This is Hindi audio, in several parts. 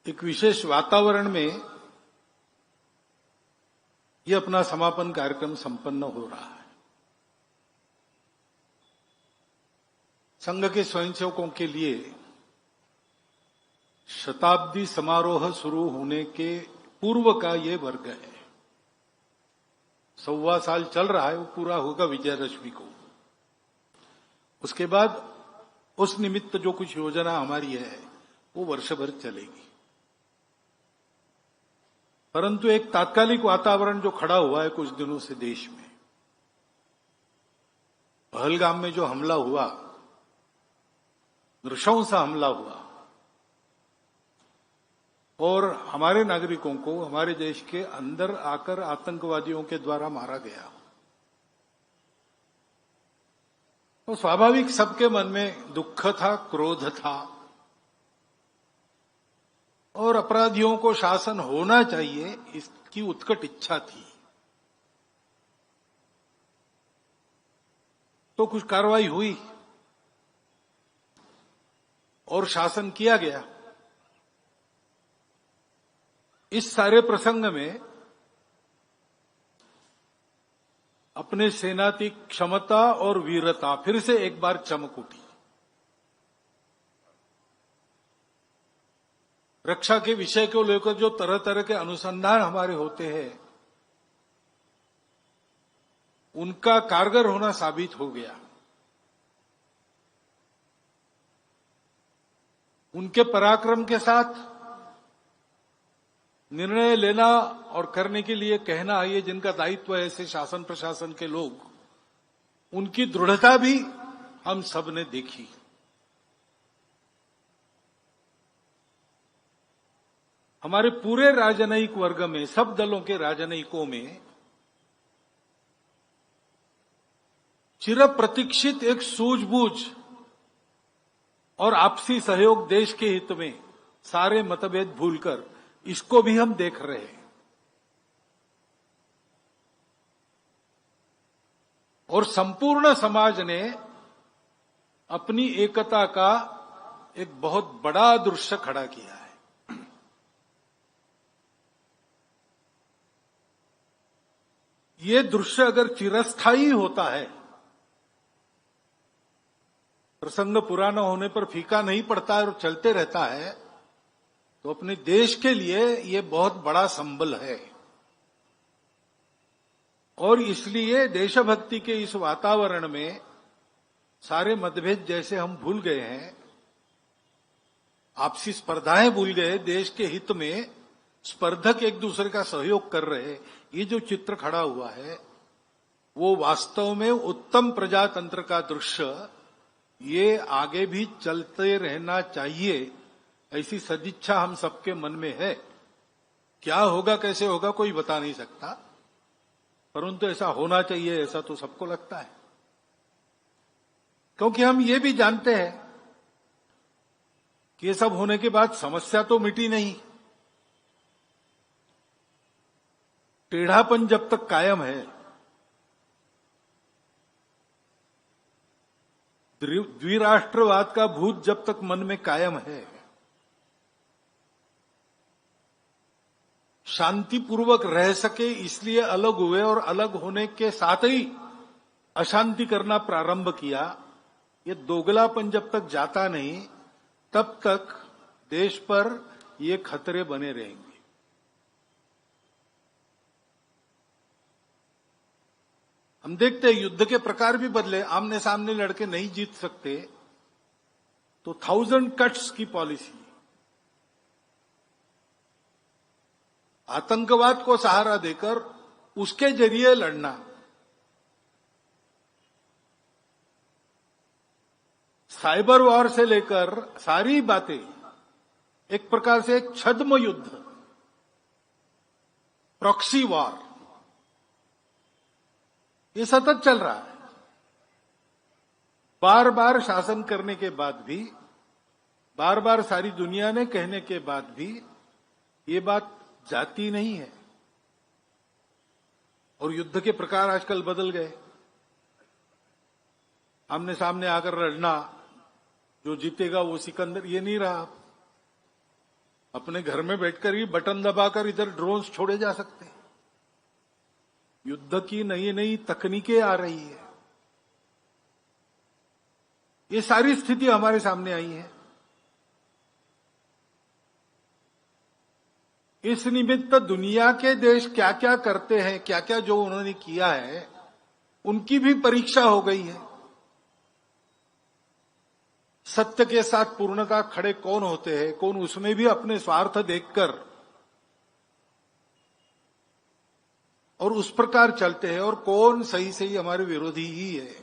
एक विशेष वातावरण में ये अपना समापन कार्यक्रम संपन्न हो रहा है। संघ के स्वयंसेवकों के लिए शताब्दी समारोह शुरू होने के पूर्व का ये वर्ग है। 1.25 साल चल रहा है, वो पूरा होगा विजयदशमी को। उसके बाद उस निमित्त जो कुछ योजना हमारी है वो वर्ष भर चलेगी। परंतु एक तात्कालिक वातावरण जो खड़ा हुआ है कुछ दिनों से देश में, पहलगाम में जो हमला हुआ, नृशंस हमला हुआ और हमारे नागरिकों को हमारे देश के अंदर आकर आतंकवादियों के द्वारा मारा गया, तो स्वाभाविक सबके मन में दुख था, क्रोध था और अपराधियों को शासन होना चाहिए इसकी उत्कट इच्छा थी। तो कुछ कार्रवाई हुई और शासन किया गया। इस सारे प्रसंग में अपने सेनाती क्षमता और वीरता फिर से एक बार चमक उठी। रक्षा के विषय को लेकर जो तरह तरह के अनुसंधान हमारे होते हैं, उनका कारगर होना साबित हो गया। उनके पराक्रम के साथ निर्णय लेना और करने के लिए कहना, ये जिनका दायित्व है ऐसे शासन प्रशासन के लोग, उनकी दृढ़ता भी हम सब ने देखी। हमारे पूरे राजनयिक वर्ग में, सब दलों के राजनयिकों में चिर प्रतीक्षित एक सूझबूझ और आपसी सहयोग, देश के हित में, सारे मतभेद भूलकर इसको भी हम देख रहे हैं। और संपूर्ण समाज ने अपनी एकता का एक बहुत बड़ा दृश्य खड़ा किया है। ये दृश्य अगर चिरस्थायी होता है, प्रसंग पुराना होने पर फीका नहीं पड़ता है और चलते रहता है, तो अपने देश के लिए ये बहुत बड़ा संबल है। और इसलिए देशभक्ति के इस वातावरण में सारे मतभेद जैसे हम भूल गए हैं, आपसी स्पर्धाएं भूल गए, देश के हित में स्पर्धक एक दूसरे का सहयोग कर रहे, ये जो चित्र खड़ा हुआ है वो वास्तव में उत्तम प्रजातंत्र का दृश्य, ये आगे भी चलते रहना चाहिए, ऐसी सदिच्छा हम सबके मन में है। क्या होगा कैसे होगा कोई बता नहीं सकता, परंतु ऐसा होना चाहिए, ऐसा तो सबको लगता है। क्योंकि हम ये भी जानते हैं कि ये सब होने के बाद समस्या तो मिटी नहीं। टेढ़ापन जब तक कायम है, द्विराष्ट्रवाद का भूत जब तक मन में कायम है, शांतिपूर्वक रह सके इसलिए अलग हुए और अलग होने के साथ ही अशांति करना प्रारंभ किया, ये दोगलापन जब तक जाता नहीं तब तक देश पर ये खतरे बने रहेंगे। हम देखते हैं युद्ध के प्रकार भी बदले, आमने सामने लड़के नहीं जीत सकते तो 1000 कट्स की पॉलिसी, आतंकवाद को सहारा देकर उसके जरिए लड़ना, साइबर वॉर से लेकर सारी बातें, एक प्रकार से एक छद्म युद्ध, प्रॉक्सी वॉर, ये सतत चल रहा है। बार बार शासन करने के बाद भी, बार बार सारी दुनिया ने कहने के बाद भी ये बात जाती नहीं है। और युद्ध के प्रकार आजकल बदल गए। आमने सामने आकर लड़ना, जो जीतेगा वो सिकंदर, ये नहीं रहा। अपने घर में बैठकर ही बटन दबाकर इधर ड्रोन्स छोड़े जा सकते हैं। युद्ध की नई नई तकनीकें आ रही है। ये सारी स्थिति हमारे सामने आई है। इस निमित्त दुनिया के देश क्या क्या करते हैं, क्या क्या जो उन्होंने किया है, उनकी भी परीक्षा हो गई है। सत्य के साथ पूर्णता खड़े कौन होते हैं, कौन उसमें भी अपने स्वार्थ देखकर और उस प्रकार चलते हैं, और कौन सही सही हमारे विरोधी ही है।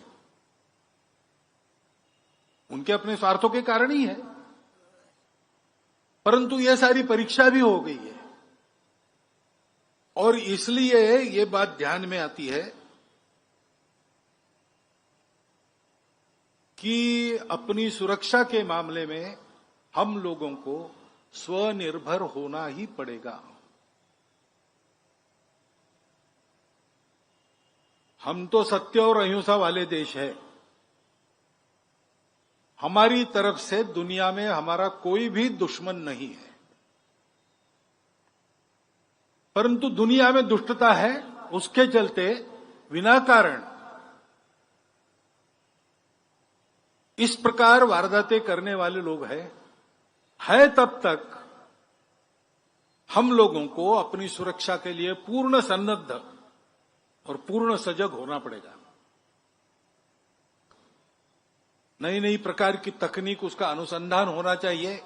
उनके अपने स्वार्थों के कारण ही है, परंतु यह सारी परीक्षा भी हो गई है। और इसलिए ये बात ध्यान में आती है कि अपनी सुरक्षा के मामले में हम लोगों को स्वनिर्भर होना ही पड़ेगा। हम तो सत्य और अहिंसा वाले देश है। हमारी तरफ से दुनिया में हमारा कोई भी दुश्मन नहीं है, परंतु दुनिया में दुष्टता है, उसके चलते विनाकारण इस प्रकार वारदातें करने वाले लोग है तब तक हम लोगों को अपनी सुरक्षा के लिए पूर्ण सन्नद्ध और पूर्ण सजग होना पड़ेगा। नई नई प्रकार की तकनीक, उसका अनुसंधान होना चाहिए।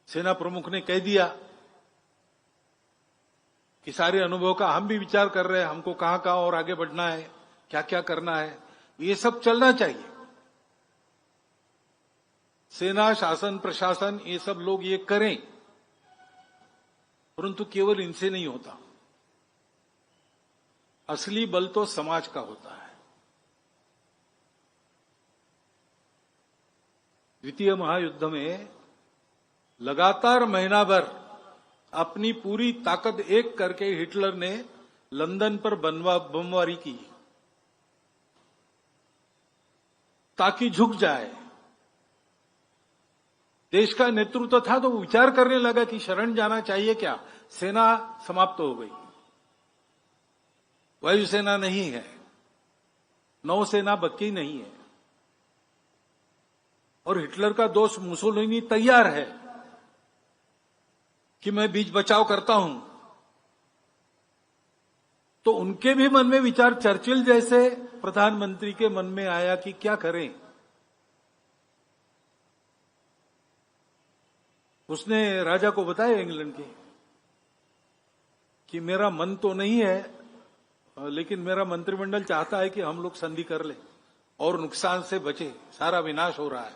सेना प्रमुख ने कह दिया कि सारे अनुभव का हम भी विचार कर रहे हैं, हमको कहां कहां और आगे बढ़ना है, क्या क्या करना है, ये सब चलना चाहिए। सेना, शासन, प्रशासन, ये सब लोग ये करें, परंतु केवल इनसे नहीं होता। असली बल तो समाज का होता है। द्वितीय महायुद्ध में लगातार महीना भर अपनी पूरी ताकत एक करके हिटलर ने लंदन पर बमबारी की ताकि झुक जाए। देश का नेतृत्व था तो वो विचार करने लगा कि शरण जाना चाहिए क्या। सेना समाप्त हो गई, वायुसेना नहीं है, नौसेना बची नहीं है, और हिटलर का दोस्त मुसोलिनी तैयार है कि मैं बीच बचाव करता हूं। तो उनके भी मन में विचार चर्चिल जैसे प्रधानमंत्री के मन में आया कि क्या करें। उसने राजा को बताया इंग्लैंड के कि मेरा मन तो नहीं है, लेकिन मेरा मंत्रिमंडल चाहता है कि हम लोग संधि कर लें और नुकसान से बचे। सारा विनाश हो रहा है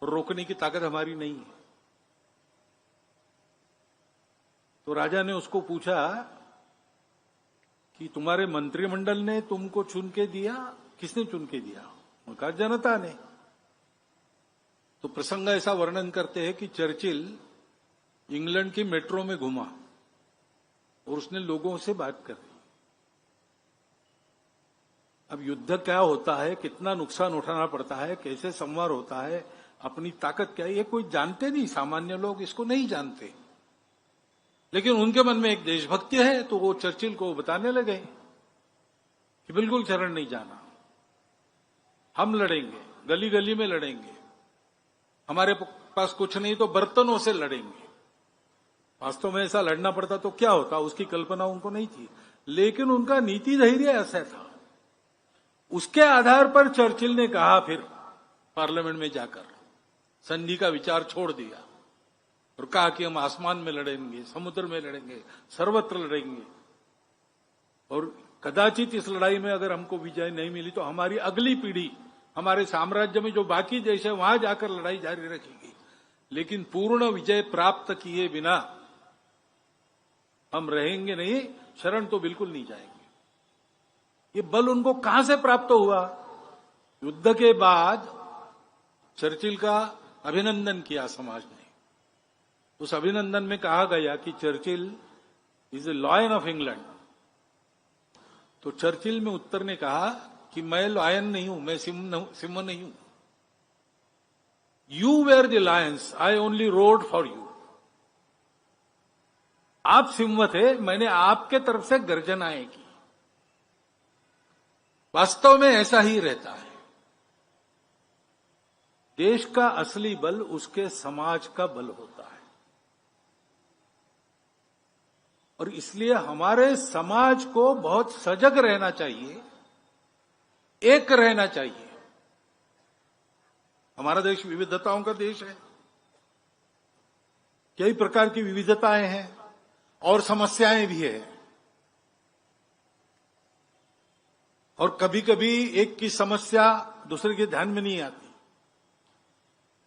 और रोकने की ताकत हमारी नहीं है। तो राजा ने उसको पूछा कि तुम्हारे मंत्रिमंडल ने तुमको चुन के दिया, किसने चुन के दिया? उन्होंने कहा जनता ने। तो प्रसंग ऐसा वर्णन करते हैं कि चर्चिल इंग्लैंड की मेट्रो में घूमा और उसने लोगों से बात कर दी। अब युद्ध क्या होता है, कितना नुकसान उठाना पड़ता है, कैसे संवार होता है, अपनी ताकत क्या है, ये कोई जानते नहीं। सामान्य लोग इसको नहीं जानते, लेकिन उनके मन में एक देशभक्ति है, तो वो चर्चिल को बताने लगे कि बिल्कुल शरण नहीं जाना, हम लड़ेंगे, गली गली में लड़ेंगे, हमारे पास कुछ नहीं तो बर्तनों से लड़ेंगे। वास्तव में ऐसा लड़ना पड़ता तो क्या होता, उसकी कल्पना उनको नहीं थी, लेकिन उनका नीति धैर्य ऐसा था। उसके आधार पर चर्चिल ने कहा, फिर पार्लियामेंट में जाकर संधि का विचार छोड़ दिया और कहा कि हम आसमान में लड़ेंगे, समुद्र में लड़ेंगे, सर्वत्र लड़ेंगे, और कदाचित इस लड़ाई में अगर हमको विजय नहीं मिली तो हमारी अगली पीढ़ी हमारे साम्राज्य में जो बाकी देश है वहां जाकर लड़ाई जारी रखेगी, लेकिन पूर्ण विजय प्राप्त किए बिना हम रहेंगे नहीं, शरण तो बिल्कुल नहीं जाएंगे। ये बल उनको कहां से प्राप्त हुआ? युद्ध के बाद चर्चिल का अभिनंदन किया समाज ने। उस अभिनंदन में कहा गया कि Churchill is a lion of England. तो चर्चिल में उत्तर ने कहा कि मैं लॉयन नहीं हूं, मैं सिंह नहीं हूं, you were the lions, I only roared for you. आप सिंह थे, मैंने आपके तरफ से गर्जनाएं की। वास्तव में ऐसा ही रहता है। देश का असली बल उसके समाज का बल होता है, और इसलिए हमारे समाज को बहुत सजग रहना चाहिए, एक रहना चाहिए। हमारा देश विविधताओं का देश है, कई प्रकार की विविधताएं हैं और समस्याएं भी है, और कभी कभी एक की समस्या दूसरे के ध्यान में नहीं आती,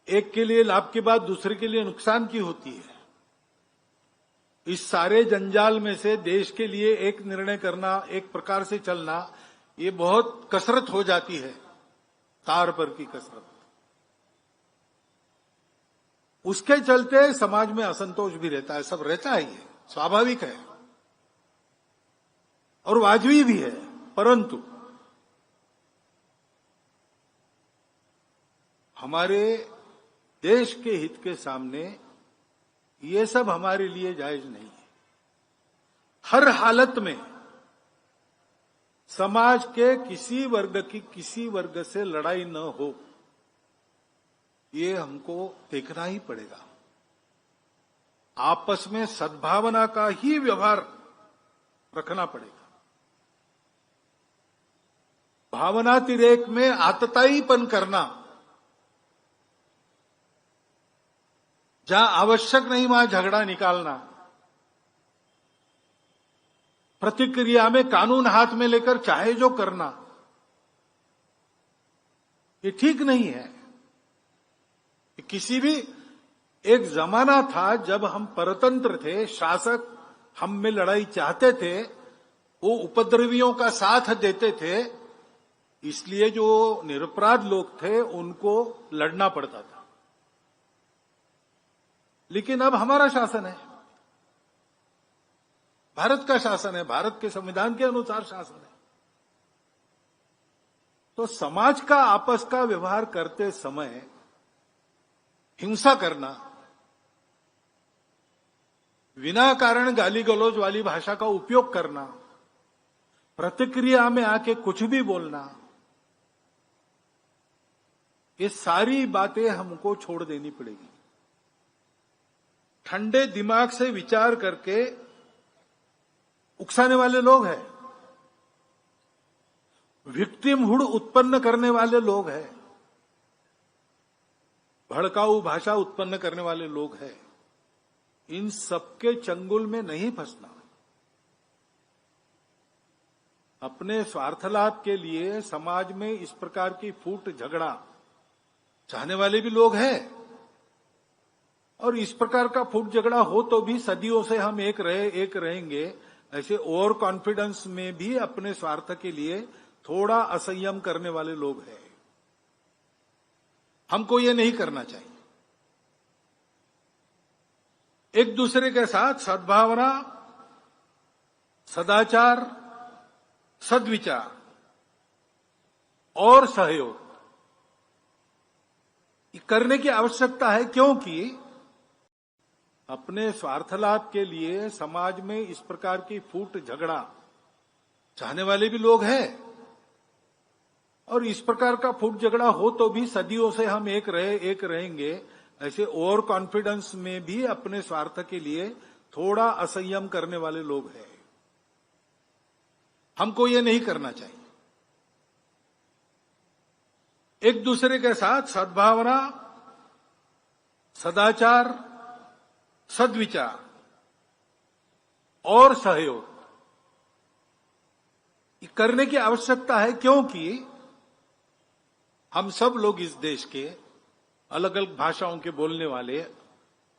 एक के लिए लाभ की बात दूसरे के लिए नुकसान की होती है। इस सारे जंजाल में से देश के लिए एक निर्णय करना, एक प्रकार से चलना, ये बहुत कसरत हो जाती है, तार पर की कसरत। उसके चलते समाज में असंतोष भी रहता है, सब रहता है, ये स्वाभाविक है और वाजबी भी है। परंतु हमारे देश के हित के सामने ये सब हमारे लिए जायज नहीं है। हर हालत में समाज के किसी वर्ग की किसी वर्ग से लड़ाई न हो, ये हमको देखना ही पड़ेगा। आपस में सद्भावना का ही व्यवहार रखना पड़ेगा। भावनातिरेक में आतताईपन करना, जहां आवश्यक नहीं वहां झगड़ा निकालना, प्रतिक्रिया में कानून हाथ में लेकर चाहे जो करना, ये ठीक नहीं है। किसी भी एक जमाना था जब हम परतंत्र थे, शासक हम में लड़ाई चाहते थे, वो उपद्रवियों का साथ देते थे, इसलिए जो निरपराध लोग थे उनको लड़ना पड़ता था। लेकिन अब हमारा शासन है, भारत का शासन है, भारत के संविधान के अनुसार शासन है। तो समाज का आपस का व्यवहार करते समय हिंसा करना, बिना कारण गाली गलौज वाली भाषा का उपयोग करना, प्रतिक्रिया में आके कुछ भी बोलना, ये सारी बातें हमको छोड़ देनी पड़ेगी। ठंडे दिमाग से विचार करके उकसाने वाले लोग हैं, विक्टिमहुड उत्पन्न करने वाले लोग हैं, भड़काऊ भाषा उत्पन्न करने वाले लोग हैं, इन सबके चंगुल में नहीं फंसना। अपने स्वार्थ लाभ के लिए समाज में इस प्रकार की फूट झगड़ा चाहने वाले भी लोग हैं, और इस प्रकार का फूट झगड़ा हो तो भी सदियों से हम एक रहेंगे, ऐसे ओवर कॉन्फिडेंस में भी अपने स्वार्थ के लिए थोड़ा असंयम करने वाले लोग हैं। हमको ये नहीं करना चाहिए। एक दूसरे के साथ सद्भावना, सदाचार, सद्विचार और सहयोग करने की आवश्यकता है, क्योंकि अपने स्वार्थ लाभ के लिए समाज में इस प्रकार की फूट झगड़ा चाहने वाले भी लोग हैं, और इस प्रकार का फूट झगड़ा हो तो भी सदियों से हम एक रहेंगे, ऐसे ओवर कॉन्फिडेंस में भी अपने स्वार्थ के लिए थोड़ा असंयम करने वाले लोग हैं। हमको ये नहीं करना चाहिए। एक दूसरे के साथ सद्भावना, सदाचार, सद्विचार और सहयोग करने की आवश्यकता है, क्योंकि हम सब लोग इस देश के अलग अलग भाषाओं के बोलने वाले,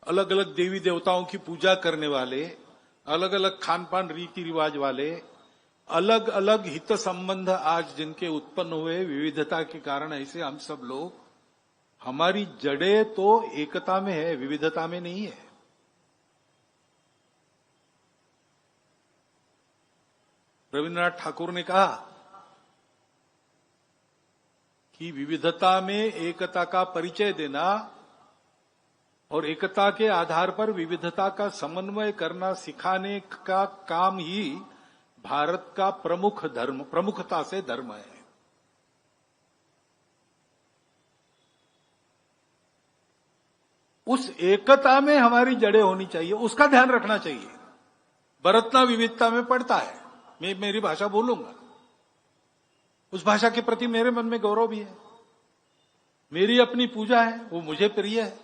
अलग अलग देवी देवताओं की पूजा करने वाले, अलग अलग खान पान रीति रिवाज वाले, अलग अलग हित संबंध आज जिनके उत्पन्न हुए विविधता के कारण, ऐसे हम सब लोग, हमारी जड़ें तो एकता में है, विविधता में नहीं है। रविन्द्रनाथ ठाकुर ने कहा कि विविधता में एकता का परिचय देना और एकता के आधार पर विविधता का समन्वय करना सिखाने का काम ही भारत का प्रमुखता से धर्म है। उस एकता में हमारी जड़ें होनी चाहिए, उसका ध्यान रखना चाहिए। बरतना विविधता में पड़ता है, मैं मेरी भाषा बोलूंगा, उस भाषा के प्रति मेरे मन में गौरव भी है, मेरी अपनी पूजा है, वो मुझे प्रिय है।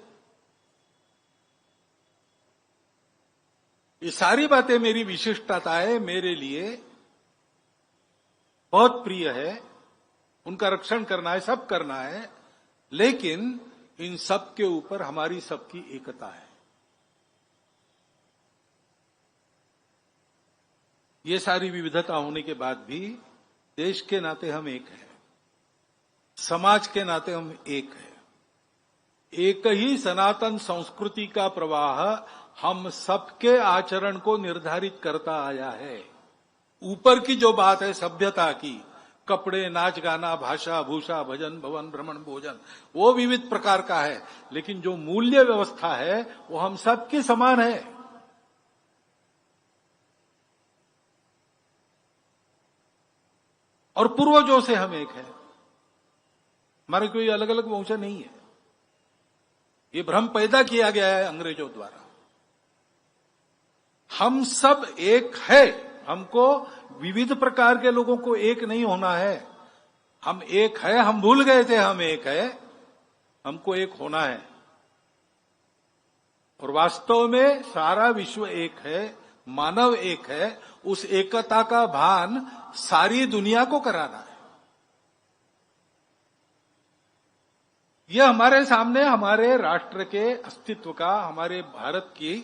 ये सारी बातें मेरी विशिष्टता है, मेरे लिए बहुत प्रिय है, उनका रक्षण करना है, सब करना है, लेकिन इन सब के ऊपर हमारी सबकी एकता है। ये सारी विविधता होने के बाद भी देश के नाते हम एक हैं, समाज के नाते हम एक हैं। एक ही सनातन संस्कृति का प्रवाह हम सबके आचरण को निर्धारित करता आया है। ऊपर की जो बात है सभ्यता की, कपड़े, नाच गाना, भाषा, भूषा, भजन, भवन, भ्रमण, भोजन, वो विविध प्रकार का है, लेकिन जो मूल्य व्यवस्था है वो हम सबकी समान है। और पूर्वजों से हम एक है, हमारे कोई अलग अलग वंश नहीं है। ये भ्रम पैदा किया गया है अंग्रेजों द्वारा। हम सब एक है, हमको विविध प्रकार के लोगों को एक नहीं होना है। हम एक है, हम भूल गए थे हम एक है, हमको एक होना है। और वास्तव में सारा विश्व एक है, मानव एक है, उस एकता का भान सारी दुनिया को कराना है। यह हमारे सामने हमारे राष्ट्र के अस्तित्व का, हमारे भारत की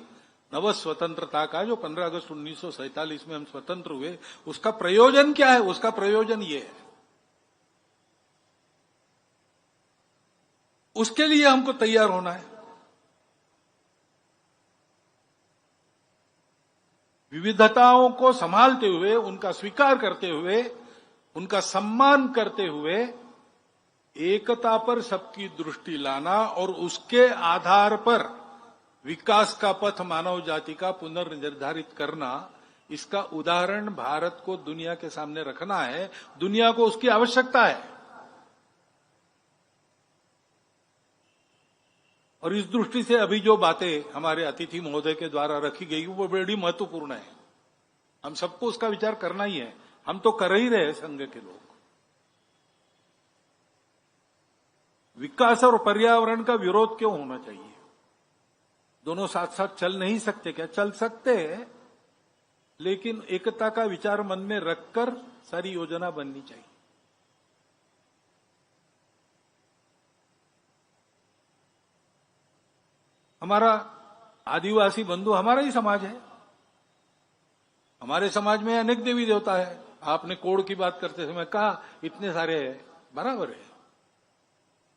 नव स्वतंत्रता का, जो 15 अगस्त 1947 में हम स्वतंत्र हुए, उसका प्रयोजन क्या है? उसका प्रयोजन ये है, उसके लिए हमको तैयार होना है। विविधताओं को संभालते हुए, उनका स्वीकार करते हुए, उनका सम्मान करते हुए, एकता पर सबकी दृष्टि लाना और उसके आधार पर विकास का पथ मानव जाति का पुनर्निर्धारित करना, इसका उदाहरण भारत को दुनिया के सामने रखना है। दुनिया को उसकी आवश्यकता है। और इस दृष्टि से अभी जो बातें हमारे अतिथि महोदय के द्वारा रखी गई वो बड़ी महत्वपूर्ण है। हम सबको उसका विचार करना ही है। हम तो कर ही रहे हैं संघ के लोग। विकास और पर्यावरण का विरोध क्यों होना चाहिए? दोनों साथ साथ चल नहीं सकते क्या? चल सकते हैं, लेकिन एकता का विचार मन में रखकर सारी योजना बननी चाहिए। हमारा आदिवासी बंधु हमारा ही समाज है। हमारे समाज में अनेक देवी देवता है। आपने कोड़ की बात करते समय कहा इतने सारे हैं, बराबर है।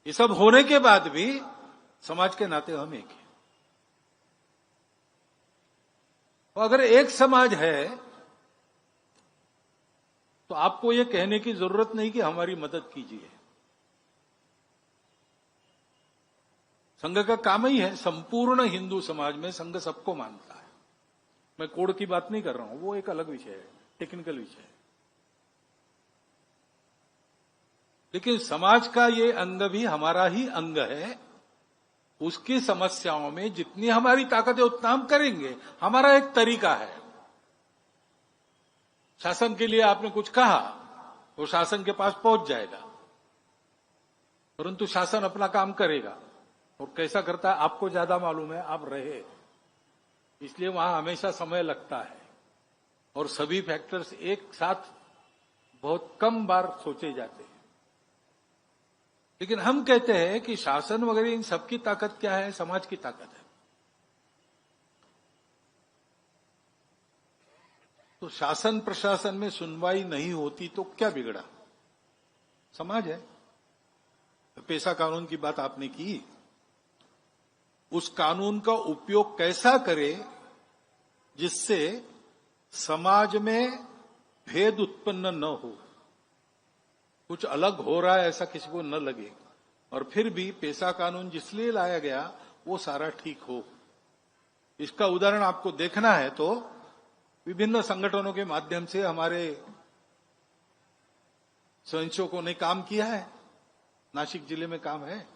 ये सब होने के बाद भी समाज के नाते हम एक हैं। तो अगर एक समाज है तो आपको ये कहने की जरूरत नहीं कि हमारी मदद कीजिए। संघ का काम ही है, संपूर्ण हिंदू समाज में संघ सबको मानता है। मैं कोड की बात नहीं कर रहा हूं, वो एक अलग विषय है, टेक्निकल विषय है। लेकिन समाज का ये अंग भी हमारा ही अंग है। उसकी समस्याओं में जितनी हमारी ताकत है उतना हम करेंगे। हमारा एक तरीका है। शासन के लिए आपने कुछ कहा, वो शासन के पास पहुंच जाएगा, परंतु शासन अपना काम करेगा। और कैसा करता है आपको ज्यादा मालूम है, आप रहे, इसलिए वहां हमेशा समय लगता है और सभी फैक्टर्स एक साथ बहुत कम बार सोचे जाते हैं। लेकिन हम कहते हैं कि शासन वगैरह इन सबकी ताकत क्या है? समाज की ताकत है। तो शासन प्रशासन में सुनवाई नहीं होती तो क्या बिगड़ा? समाज है। पेशा कानून की बात आपने की, उस कानून का उपयोग कैसा करे जिससे समाज में भेद उत्पन्न न हो। कुछ अलग हो रहा है ऐसा किसी को न लगे, और फिर भी पेशा कानून जिसलिए लाया गया वो सारा ठीक हो। इसका उदाहरण आपको देखना है तो विभिन्न संगठनों के माध्यम से हमारे स्वयंसेवकों ने काम किया है, नासिक जिले में काम है,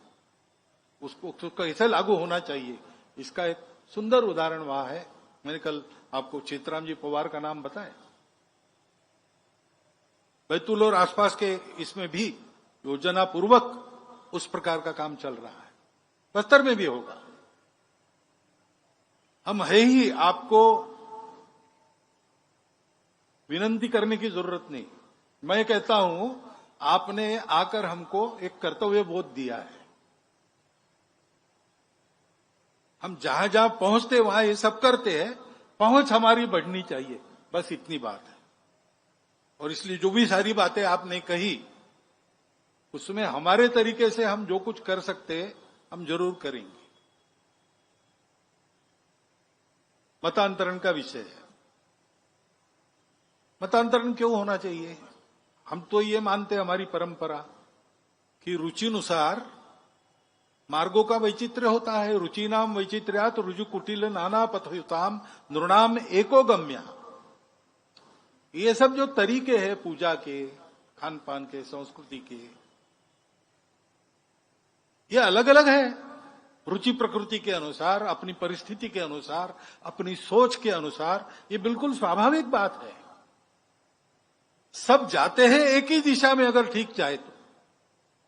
उसको कैसे लागू होना चाहिए इसका एक सुंदर उदाहरण वहां है। मैंने कल आपको चित्राम जी पवार का नाम बताया। बैतूल और आसपास के इसमें भी योजना पूर्वक उस प्रकार का काम चल रहा है, बस्तर में भी होगा। हम है ही, आपको विनंती करने की जरूरत नहीं। मैं कहता हूं आपने आकर हमको एक कर्तव्य बोध दिया है, हम जहां जहां पहुंचते वहां ये सब करते हैं, पहुंच हमारी बढ़नी चाहिए, बस इतनी बात है। और इसलिए जो भी सारी बातें आपने कही उसमें हमारे तरीके से हम जो कुछ कर सकते हैं हम जरूर करेंगे। मतांतरण का विषय है, मतांतरण क्यों होना चाहिए? हम तो ये मानते हैं हमारी परंपरा कि रुचिनुसार मार्गों का वैचित्र्य होता है। रुचिनाम वैचित्र्यात रुजु कुटिल नाना पथयुताम नृणाम एको गम्या। ये सब जो तरीके हैं पूजा के, खान पान के, संस्कृति के, ये अलग अलग है। रुचि प्रकृति के अनुसार, अपनी परिस्थिति के अनुसार, अपनी सोच के अनुसार, ये बिल्कुल स्वाभाविक बात है। सब जाते हैं एक ही दिशा में अगर ठीक जाए तो,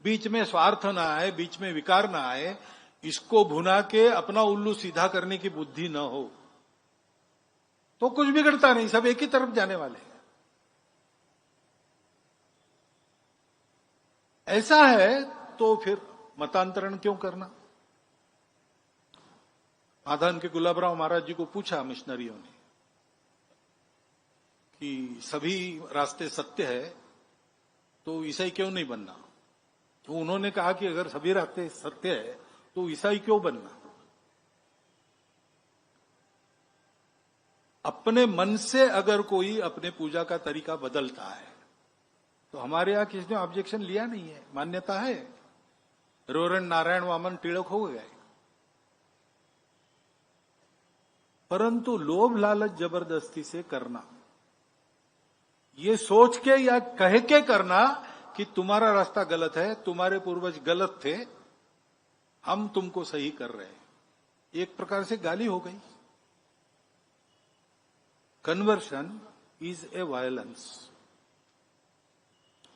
बीच में स्वार्थ ना आए, बीच में विकार ना आए, इसको भुना के अपना उल्लू सीधा करने की बुद्धि न हो तो कुछ बिगड़ता नहीं, सब एक ही तरफ जाने वाले हैं। ऐसा है तो फिर मतांतरण क्यों करना? आधान के गुलाबराव महाराज जी को पूछा मिशनरियों ने कि सभी रास्ते सत्य है तो ईसाई क्यों नहीं बनना? तो उन्होंने कहा कि अगर सभी रास्ते सत्य है तो ईसाई क्यों बनना? अपने मन से अगर कोई अपने पूजा का तरीका बदलता है तो हमारे यहां किसी ने ऑब्जेक्शन लिया नहीं है, मान्यता है। रोरण नारायण वामन टिळक हो गए, परंतु लोभ लालच जबरदस्ती से करना, ये सोच के या कह के करना कि तुम्हारा रास्ता गलत है, तुम्हारे पूर्वज गलत थे, हम तुमको सही कर रहे हैं, एक प्रकार से गाली हो गई। Conversion is a violence.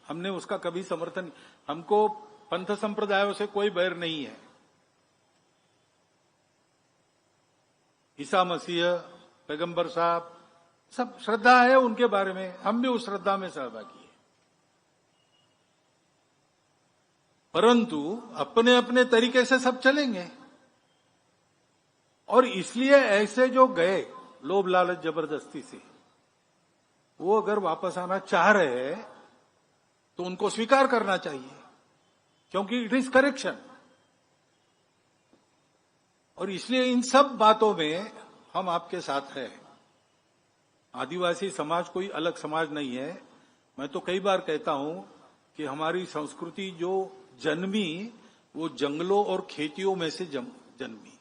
हमने उसका कभी समर्थन, हमको पंथ संप्रदायों से कोई बैर नहीं है। ईसा मसीह, पैगंबर साहब, सब श्रद्धा है उनके बारे में, हम भी उस श्रद्धा में सहभागी हैं, परंतु अपने अपने तरीके से सब चलेंगे। और इसलिए ऐसे जो गए लोभ लालच जबरदस्ती से, वो अगर वापस आना चाह रहे हैं तो उनको स्वीकार करना चाहिए, क्योंकि इट इज करेक्शन। और इसलिए इन सब बातों में हम आपके साथ हैं। आदिवासी समाज कोई अलग समाज नहीं है। मैं तो कई बार कहता हूं कि हमारी संस्कृति जो जन्मी वो जंगलों और खेतियों में से जन्मी,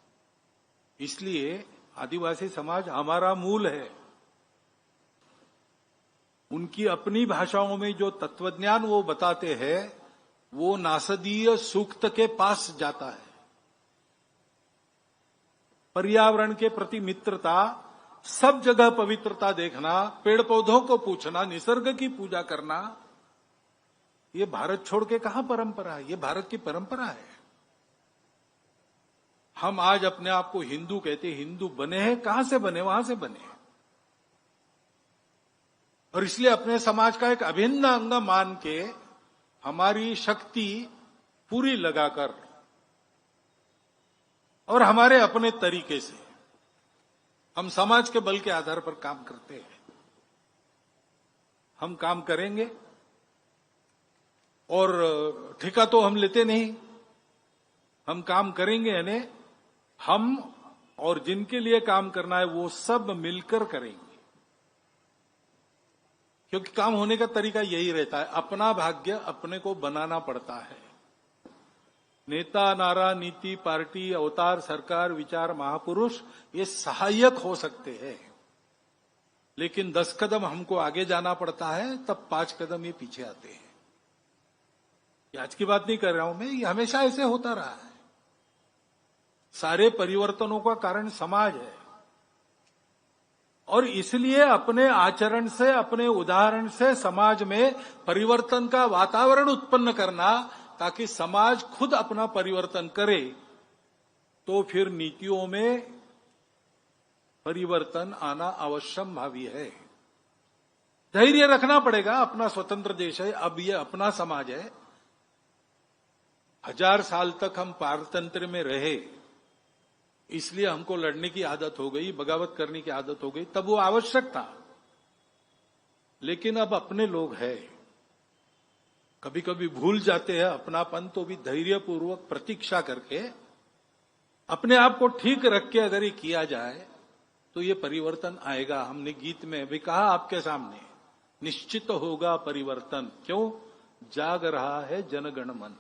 इसलिए आदिवासी समाज हमारा मूल है। उनकी अपनी भाषाओं में जो तत्वज्ञान वो बताते हैं वो नासदीय सूक्त के पास जाता है। पर्यावरण के प्रति मित्रता, सब जगह पवित्रता देखना, पेड़ पौधों को पूछना, निसर्ग की पूजा करना, ये भारत छोड़ के कहां परंपरा है? ये भारत की परंपरा है। हम आज अपने आप को हिंदू कहते, हिंदू बने हैं, कहां से बने? वहां से बने। और इसलिए अपने समाज का एक अभिन्न अंग मान के हमारी शक्ति पूरी लगाकर और हमारे अपने तरीके से हम समाज के बल के आधार पर काम करते हैं। हम काम करेंगे और ठेका तो हम लेते नहीं, हम काम करेंगे, यानी हम और जिनके लिए काम करना है वो सब मिलकर करेंगे। क्योंकि काम होने का तरीका यही रहता है, अपना भाग्य अपने को बनाना पड़ता है। नेता, नारा, नीति, पार्टी, अवतार, सरकार, विचार, महापुरुष ये सहायक हो सकते हैं, लेकिन 10 कदम हमको आगे जाना पड़ता है, तब 5 कदम ये पीछे आते हैं। ये आज की बात नहीं कर रहा हूं मैं, ये हमेशा ऐसे होता रहा है। सारे परिवर्तनों का कारण समाज है, और इसलिए अपने आचरण से, अपने उदाहरण से समाज में परिवर्तन का वातावरण उत्पन्न करना, ताकि समाज खुद अपना परिवर्तन करे, तो फिर नीतियों में परिवर्तन आना अवश्यंभावी है। धैर्य रखना पड़ेगा, अपना स्वतंत्र देश है, अब ये अपना समाज है। 1000 साल तक हम पारतंत्र में रहे, इसलिए हमको लड़ने की आदत हो गई, बगावत करने की आदत हो गई, तब वो आवश्यक था। लेकिन अब अपने लोग हैं, कभी कभी भूल जाते हैं अपनापन, तो भी धैर्यपूर्वक प्रतीक्षा करके अपने आप को ठीक रख के अगर ये किया जाए तो ये परिवर्तन आएगा। हमने गीत में भी कहा आपके सामने, निश्चित होगा परिवर्तन, क्यों? जाग रहा है जनगण मन।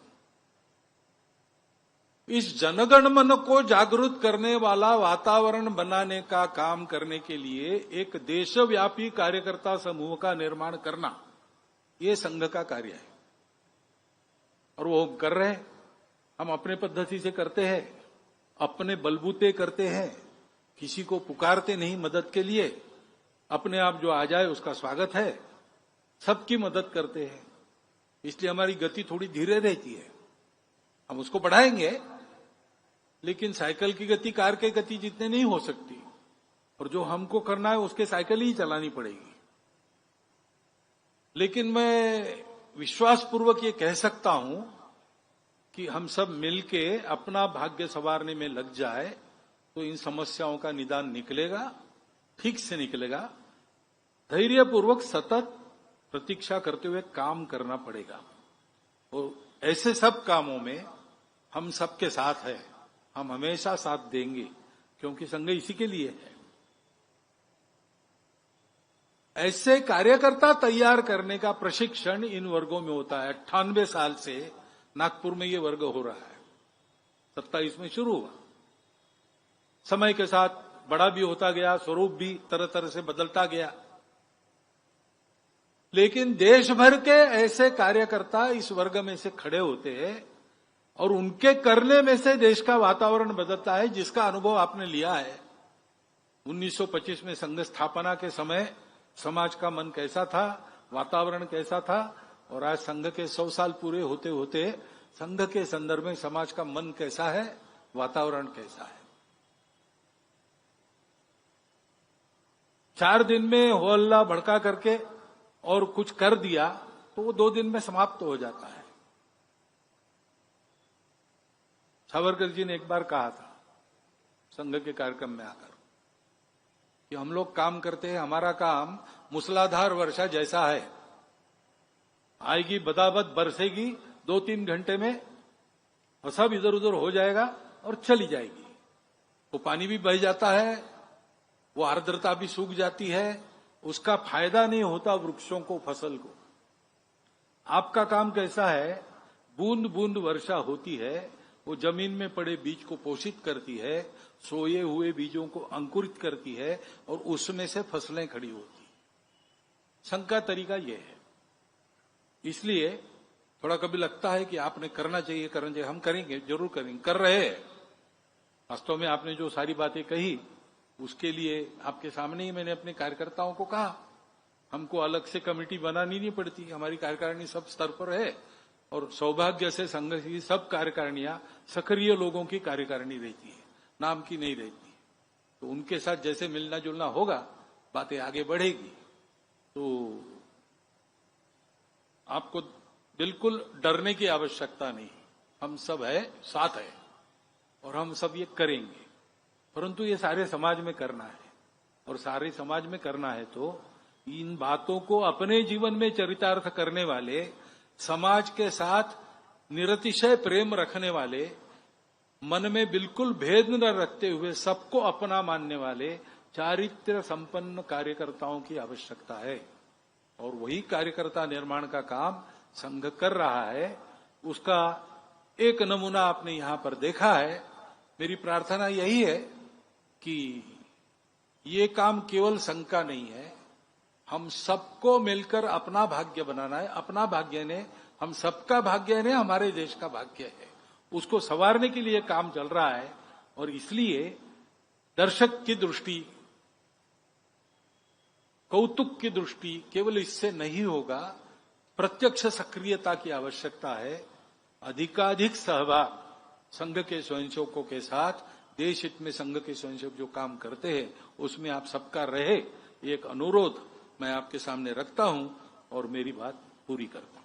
इस जनगण मन को जागृत करने वाला वातावरण बनाने का काम करने के लिए एक देशव्यापी कार्यकर्ता समूह का निर्माण करना, ये संघ का कार्य है, और वो कर रहे हैं। हम अपने पद्धति से करते हैं, अपने बलबूते करते हैं, किसी को पुकारते नहीं मदद के लिए, अपने आप जो आ जाए उसका स्वागत है, सबकी मदद करते हैं। इसलिए हमारी गति थोड़ी धीरे रहती है, हम उसको बढ़ाएंगे, लेकिन साइकिल की गति कार की गति जितने नहीं हो सकती, और जो हमको करना है उसके साइकिल ही चलानी पड़ेगी। लेकिन मैं विश्वासपूर्वक ये कह सकता हूं कि हम सब मिलके अपना भाग्य संवारने में लग जाए तो इन समस्याओं का निदान निकलेगा, ठीक से निकलेगा। धैर्यपूर्वक सतत प्रतीक्षा करते हुए काम करना पड़ेगा, और ऐसे सब कामों में हम सबके साथ हैं, हम हमेशा साथ देंगे, क्योंकि संघ इसी के लिए है। ऐसे कार्यकर्ता तैयार करने का प्रशिक्षण इन वर्गों में होता है। 98 साल से नागपुर में ये वर्ग हो रहा है, 27 में शुरू हुआ। समय के साथ बड़ा भी होता गया, स्वरूप भी तरह तरह से बदलता गया, लेकिन देश भर के ऐसे कार्यकर्ता इस वर्ग में से खड़े होते हैं, और उनके करने में से देश का वातावरण बदलता है, जिसका अनुभव आपने लिया है। 1925 में संघ स्थापना के समय समाज का मन कैसा था, वातावरण कैसा था, और आज संघ के 100 साल पूरे होते होते संघ के संदर्भ में समाज का मन कैसा है, वातावरण कैसा है। 4 दिन में हो हल्ला भड़का करके और कुछ कर दिया तो वो 2 दिन में समाप्त हो जाता है। सावरकर जी ने एक बार कहा था संघ के कार्यक्रम में आकर कि हम लोग काम करते हैं, हमारा काम मूसलाधार वर्षा जैसा है, आएगी बदाबद बरसेगी 2-3 घंटे में, और सब इधर उधर हो जाएगा और चली जाएगी। वो पानी भी बह जाता है, वो आर्द्रता भी सूख जाती है, उसका फायदा नहीं होता वृक्षों को, फसल को। आपका काम कैसा है, बूंद बूंद वर्षा होती है, वो जमीन में पड़े बीज को पोषित करती है, सोए हुए बीजों को अंकुरित करती है, और उसमें से फसलें खड़ी होती। संघ का तरीका यह है। इसलिए थोड़ा कभी लगता है कि आपने करना चाहिए, हम करेंगे, जरूर करेंगे, कर रहे हैं। वास्तव में आपने जो सारी बातें कही उसके लिए आपके सामने ही मैंने अपने कार्यकर्ताओं को कहा, हमको अलग से कमेटी बनानी नहीं पड़ती, हमारी कार्यकारिणी सब स्तर पर है, और सौभाग्य से संघ की सब कार्यकारिणियां सक्रिय लोगों की कार्यकारिणी रहती है, नाम की नहीं रहती। तो उनके साथ जैसे मिलना जुलना होगा, बातें आगे बढ़ेगी। तो आपको बिल्कुल डरने की आवश्यकता नहीं, हम सब है, साथ है, और हम सब ये करेंगे। परंतु ये सारे समाज में करना है, और सारे समाज में करना है तो इन बातों को अपने जीवन में चरितार्थ करने वाले, समाज के साथ निरतिशय प्रेम रखने वाले, मन में बिल्कुल भेद न रखते हुए सबको अपना मानने वाले चारित्र्य संपन्न कार्यकर्ताओं की आवश्यकता है। और वही कार्यकर्ता निर्माण का काम संघ कर रहा है। उसका एक नमूना आपने यहां पर देखा है। मेरी प्रार्थना यही है कि ये काम केवल संघ का नहीं है, हम सबको मिलकर अपना भाग्य बनाना है। अपना भाग्य ने, हम सबका भाग्य ने, हमारे देश का भाग्य है, उसको संवारने के लिए काम चल रहा है। और इसलिए दर्शक की दृष्टि, कौतुक की दृष्टि केवल इससे नहीं होगा, प्रत्यक्ष सक्रियता की आवश्यकता है। अधिकाधिक सहभाग संघ के स्वयंसेवकों के साथ, देश हित में संघ के स्वयंसेवक जो काम करते हैं उसमें आप सबका रहे, एक अनुरोध मैं आपके सामने रखता हूं और मेरी बात पूरी करता हूं।